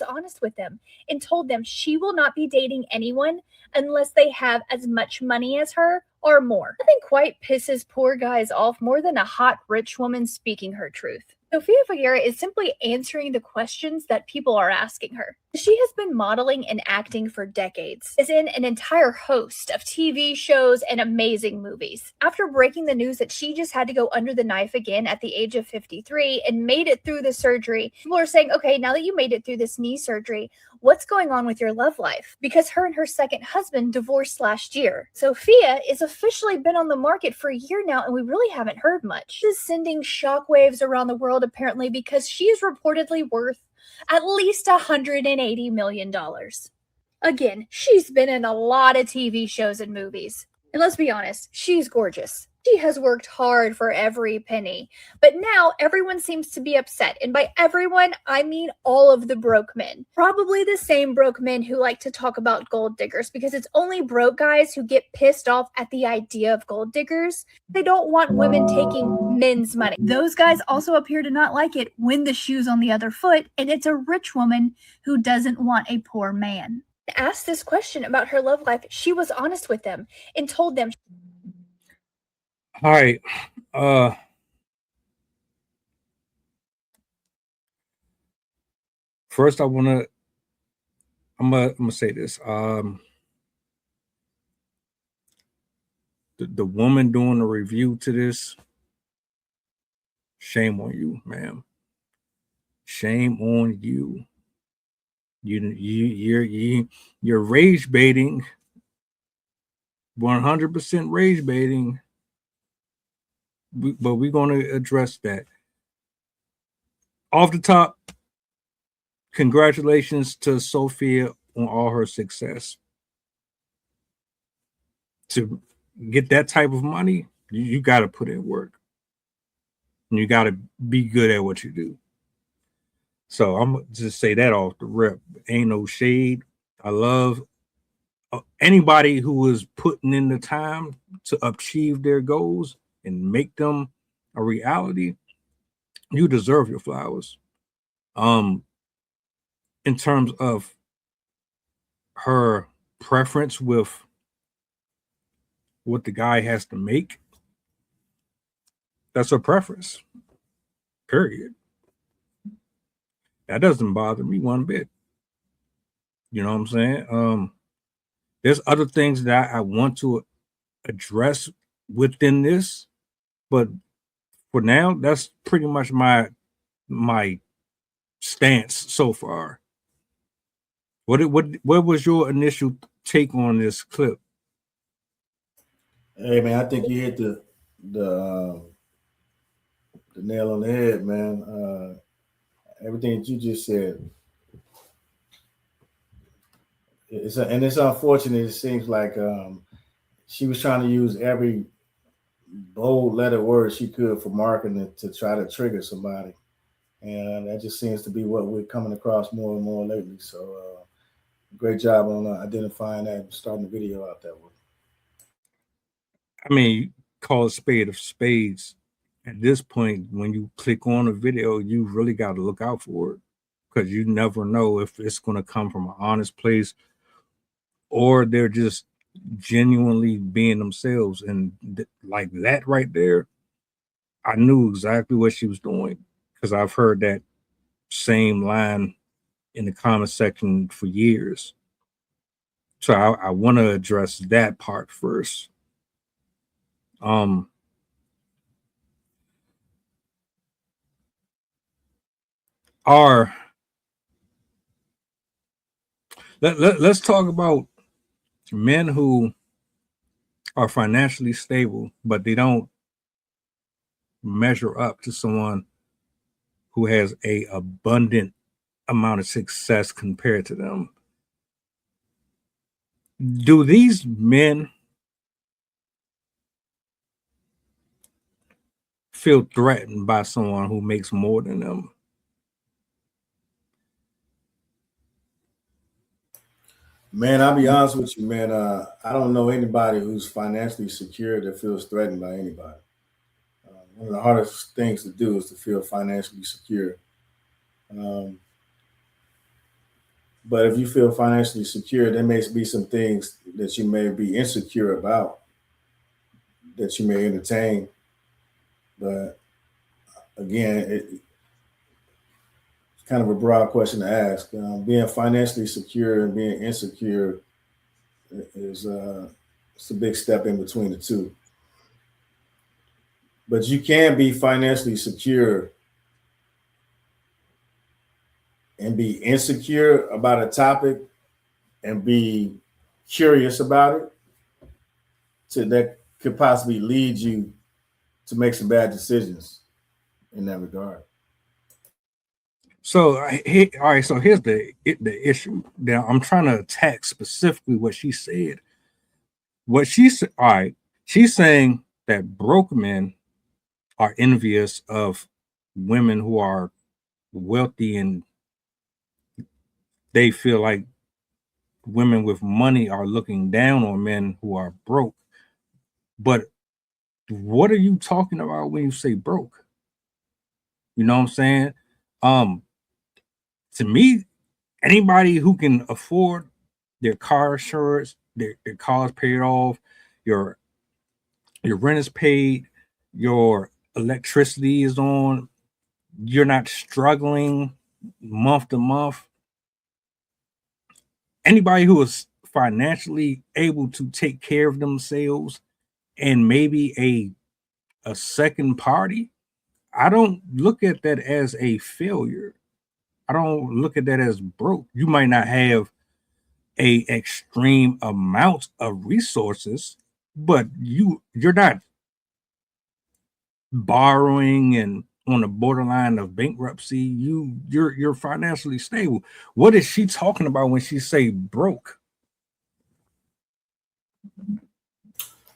honest with them and told them she will not be dating anyone unless they have as much money as her or more. Nothing quite pisses poor guys off more than a hot rich woman speaking her truth. Sofia Vergara is simply answering the questions that people are asking her. She has been modeling and acting for decades, is in an entire host of TV shows and amazing movies. After breaking the news that she just had to go under the knife again at the age of 53 and made it through the surgery, people are saying, okay, now that you made it through this knee surgery, what's going on with your love life? Because her and her second husband divorced last year. Sofia is officially been on the market for a year now, and we really haven't heard much. She's sending shockwaves around the world apparently because she is reportedly worth at least $180 million. Again, she's been in a lot of TV shows and movies. And let's be honest, she's gorgeous. She has worked hard for every penny. But now everyone seems to be upset. And by everyone, I mean all of the broke men. Probably the same broke men who like to talk about gold diggers, because it's only broke guys who get pissed off at the idea of gold diggers. They don't want women taking men's money. Those guys also appear to not like it when the shoe's on the other foot and it's a rich woman who doesn't want a poor man. Asked this question about her love life, she was honest with them and told them. All right. First, I'm gonna say this. The woman doing the review to this, shame on you, ma'am. Shame on you. You're rage baiting. 100% rage baiting. But we're going to address that. Off the top, congratulations to Sofia on all her success. To get that type of money, you got to put in work. And you got to be good at what you do. So I'm just say that off the rip. Ain't no shade. I love anybody who is putting in the time to achieve their goals and make them a reality. You deserve your flowers. In terms of her preference with what the guy has to make, that's her preference. Period. That doesn't bother me one bit. You know what I'm saying? There's other things that I want to address within this, but for now, that's pretty much my stance so far. What was your initial take on this clip? Hey man, I think you hit the nail on the head, man. Everything that you just said. And it's unfortunate. It seems like she was trying to use every bold letter word she could for marketing to try to trigger somebody, and that just seems to be what we're coming across more and more lately. So, great job on identifying that and starting the video out that way. I mean, call a spade of spades. At this point, when you click on a video, you really got to look out for it because you never know if it's going to come from an honest place or they're just genuinely being themselves. And like that right there, I knew exactly what she was doing because I've heard that same line in the comment section for years. So I want to address that part first. Are let's talk about men who are financially stable, but they don't measure up to someone who has a abundant amount of success compared to them. Do these men feel threatened by someone who makes more than them? Man, I'll be honest with you, man. I don't know anybody who's financially secure that feels threatened by anybody. One of the hardest things to do is to feel financially secure. Um, But if you feel financially secure, there may be some things that you may be insecure about that you may entertain. But again, it's kind of a broad question to ask. Being financially secure and being insecure is it's a big step in between the two. But you can be financially secure and be insecure about a topic and be curious about it, to that could possibly lead you to make some bad decisions in that regard. So, all right. So here's the issue. Now I'm trying to attack specifically what she said. What she said. All right. She's saying that broke men are envious of women who are wealthy, and they feel like women with money are looking down on men who are broke. But what are you talking about when you say broke? You know what I'm saying? Um, to me, anybody who can afford their car insurance, their car's paid off, your rent is paid, your electricity is on, you're not struggling month to month. Anybody who is financially able to take care of themselves and maybe a second party, I don't look at that as a failure. I don't look at that as broke. You might not have a extreme amount of resources, but you're not borrowing and on the borderline of bankruptcy. You're financially stable. What is she talking about when she say broke?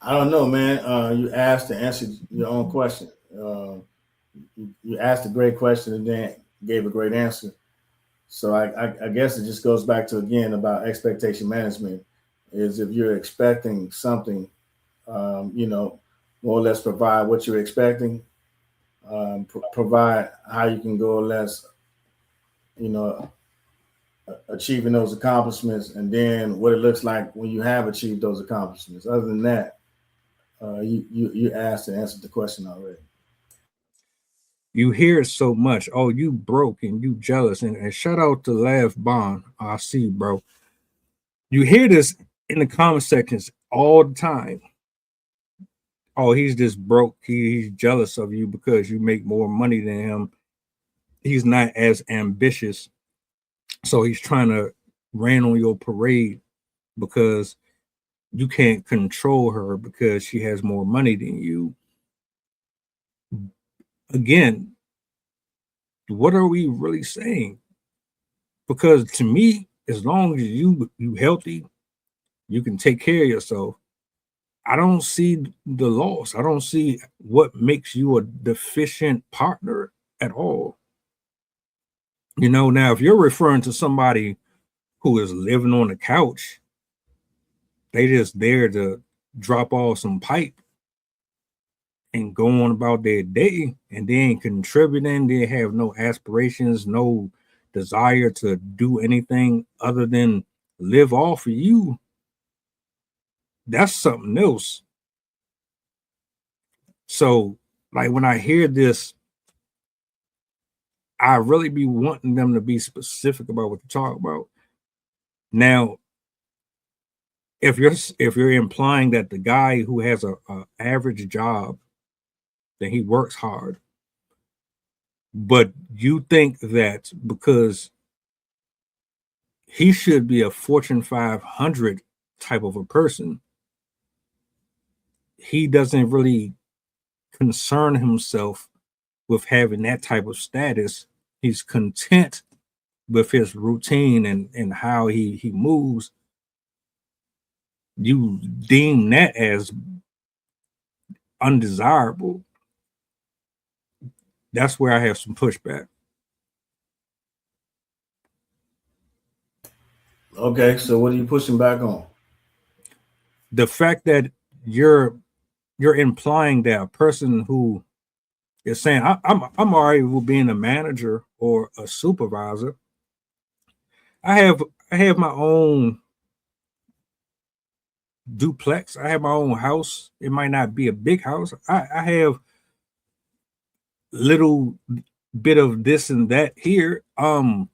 I don't know, man. You asked to answer your own question. You asked a great question and then gave a great answer. So I guess it just goes back to, again, about expectation management. Is if you're expecting something, more or less provide what you're expecting, provide how you can go or less, you know, achieving those accomplishments, and then what it looks like when you have achieved those accomplishments. Other than that, you asked and answered the question already. You hear it so much. Oh, you broke and you jealous. And shout out to Lav Bond. I see you, bro. You hear this in the comment sections all the time. Oh, he's just broke. He's jealous of you because you make more money than him. He's not as ambitious. So he's trying to rain on your parade because you can't control her because she has more money than you. Again, what are we really saying? Because to me, as long as you healthy, you can take care of yourself. I don't see the loss. I don't see what makes you a deficient partner at all. You know, now if you're referring to somebody who is living on the couch, they just there to drop off some pipe and go on about their day, and they ain't contributing. They have no aspirations, no desire to do anything other than live off of you. That's something else. So, like, when I hear this, I really be wanting them to be specific about what to talk about. Now, if you're implying that the guy who has a average job, then he works hard, but you think that because he should be a Fortune 500 type of a person, he doesn't really concern himself with having that type of status. He's content with his routine and how he moves. You deem that as undesirable. That's where I have some pushback. Okay, so what are you pushing back on? The fact that you're implying that a person who is saying I'm all right with being a manager or a supervisor. I I have my own duplex. I have my own house. It might not be a big house. I have little bit of this and that here. I'm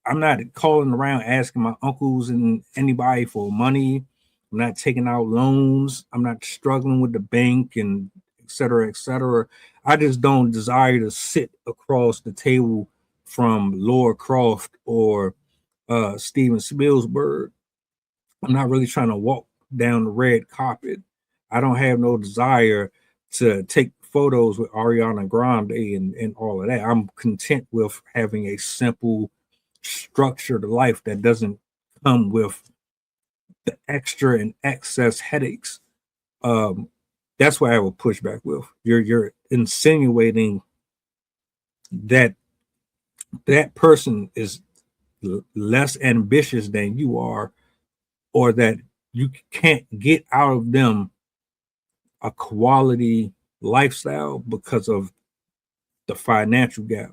not calling around asking my uncles and anybody for money. I'm not taking out loans. I'm not struggling with the bank and et cetera, et cetera. I just don't desire to sit across the table from Laura Croft or Steven Spielberg. I'm not really trying to walk down the red carpet. I don't have no desire to take photos with Ariana Grande and all of that. I'm content with having a simple, structured life that doesn't come with the extra and excess headaches. Um, that's why I would push back with. You're insinuating that that person is less ambitious than you are, or that you can't get out of them a quality lifestyle because of the financial gap.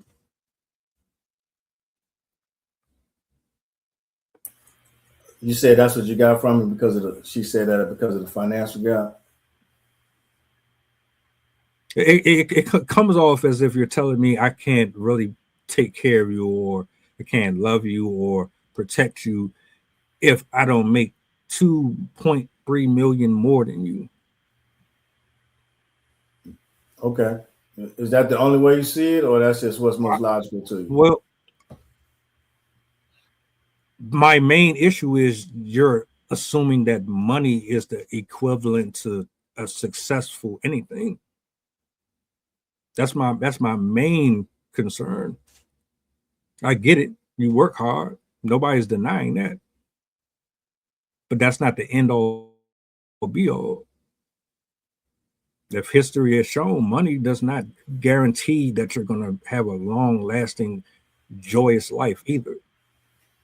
You said that's what you got from it because of the. She said that because of the financial gap. It comes off as if you're telling me I can't really take care of you, or I can't love you or protect you if I don't make 2.3 million more than you. Okay, is that the only way you see it, or that's just what's most logical to you? Well, my main issue is you're assuming that money is the equivalent to a successful anything. That's my main concern. I get it. You work hard. Nobody's denying that. But that's not the end all be all. If history has shown, money does not guarantee that you're going to have a long lasting, joyous life either.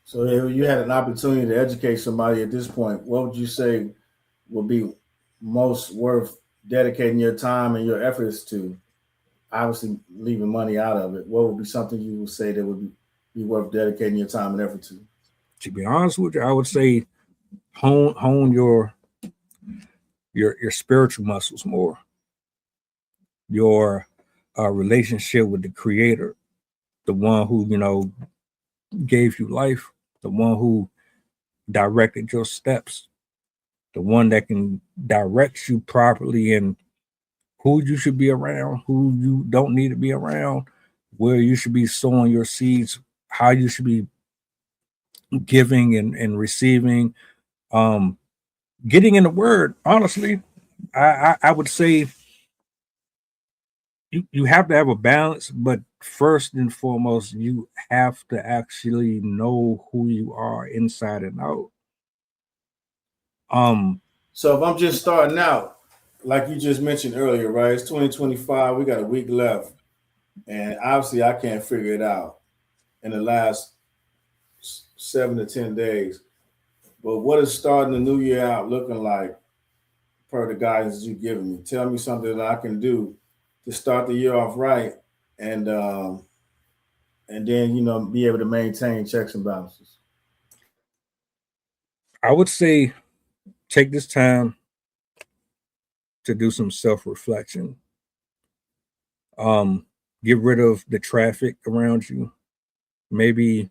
So if you had an opportunity to educate somebody at this point, what would you say would be most worth dedicating your time and your efforts to? Obviously, leaving money out of it. What would be something you would say that would be worth dedicating your time and effort to? To be honest with you, I would say hone your spiritual muscles more. Your relationship with the Creator, the one who gave you life, the one who directed your steps, the one that can direct you properly in who you should be around, who you don't need to be around, where you should be sowing your seeds, how you should be giving and receiving. Getting in the word, honestly, I would say you have to have a balance, but first and foremost, you have to actually know who you are inside and out. So if I'm just starting out, like you just mentioned earlier, right? It's 2025. We got a week left, and obviously I can't figure it out in the last 7 to 10 days. But what is starting the new year out looking like per the guidance you've given me? Tell me something that I can do to start the year off right, and then be able to maintain checks and balances. I would say take this time to do some self-reflection. Get rid of the traffic around you. Maybe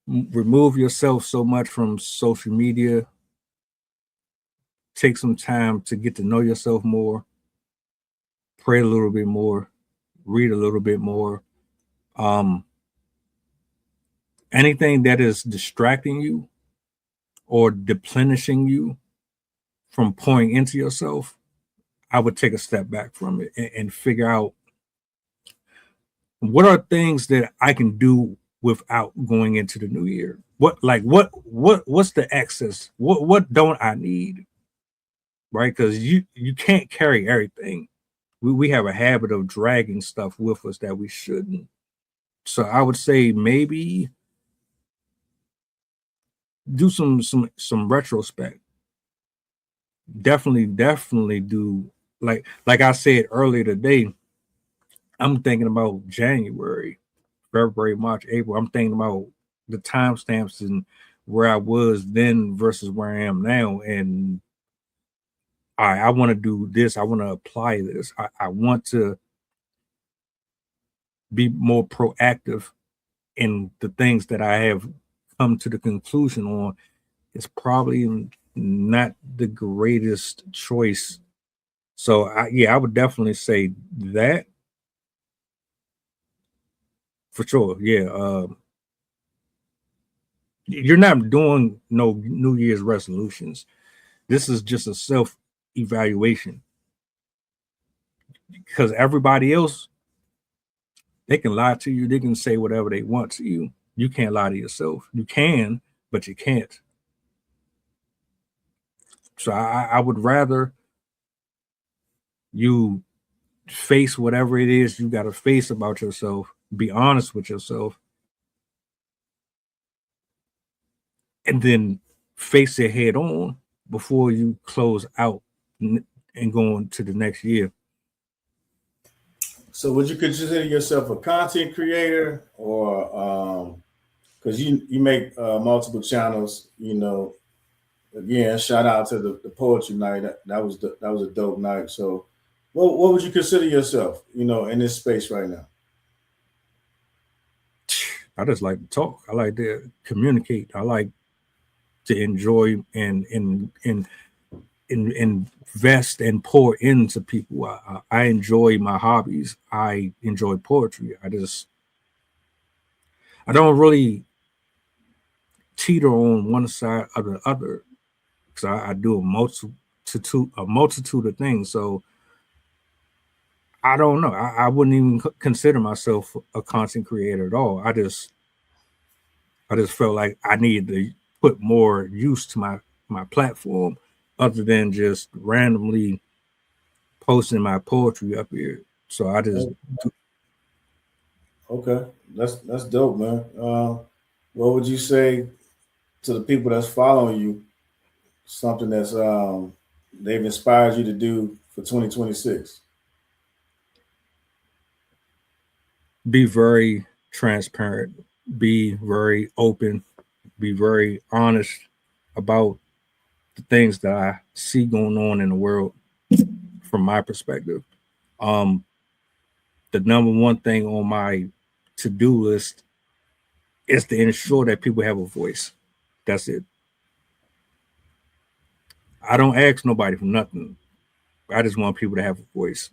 remove yourself so much from social media. Take some time to get to know yourself more. Pray a little bit more. Read a little bit more. Anything that is distracting you or deplenishing you from pouring into yourself, I would take a step back from it and figure out what are things that I can do without going into the new year. What's the excess? What don't I need? Right? Because you can't carry everything. We have a habit of dragging stuff with us that we shouldn't. So I would say maybe do some retrospect. Definitely do, like I said earlier today, I'm thinking about January, February, March, April. I'm thinking about the timestamps and where I was then versus where I am now. And I want to do this. I want to apply this. I want to be more proactive in the things that I have come to the conclusion on. It's probably not the greatest choice. So I would definitely say that for sure. Yeah. You're not doing no New Year's resolutions. This is just a self evaluation because everybody else, they can lie to you. They can say whatever they want to you. You can't lie to yourself. You can, but you can't. So I would rather you face whatever it is you got to face about yourself, be honest with yourself, and then face it head on before you close out and go on to the next year. So would you consider yourself a content creator, or because you make multiple channels, again, shout out to the poetry night. That was a dope night. So what would you consider yourself, in this space right now? I just like to talk. I like to communicate. I like to enjoy and invest and pour into people. I enjoy my hobbies. I enjoy poetry. I don't really teeter on one side or the other because I do a multitude of things. So I don't know. I wouldn't even consider myself a content creator at all. I just felt like I needed to put more use to my platform other than just randomly posting my poetry up here. So I just Okay, that's dope, man. What would you say to the people that's following you? Something that's they've inspired you to do for 2026. be very transparent, be very open, be very honest about the things that I see going on in the world from my perspective. Um, the number one thing on my to-do list is to ensure that people have a voice. That's it. I don't ask nobody for nothing. I just want people to have a voice.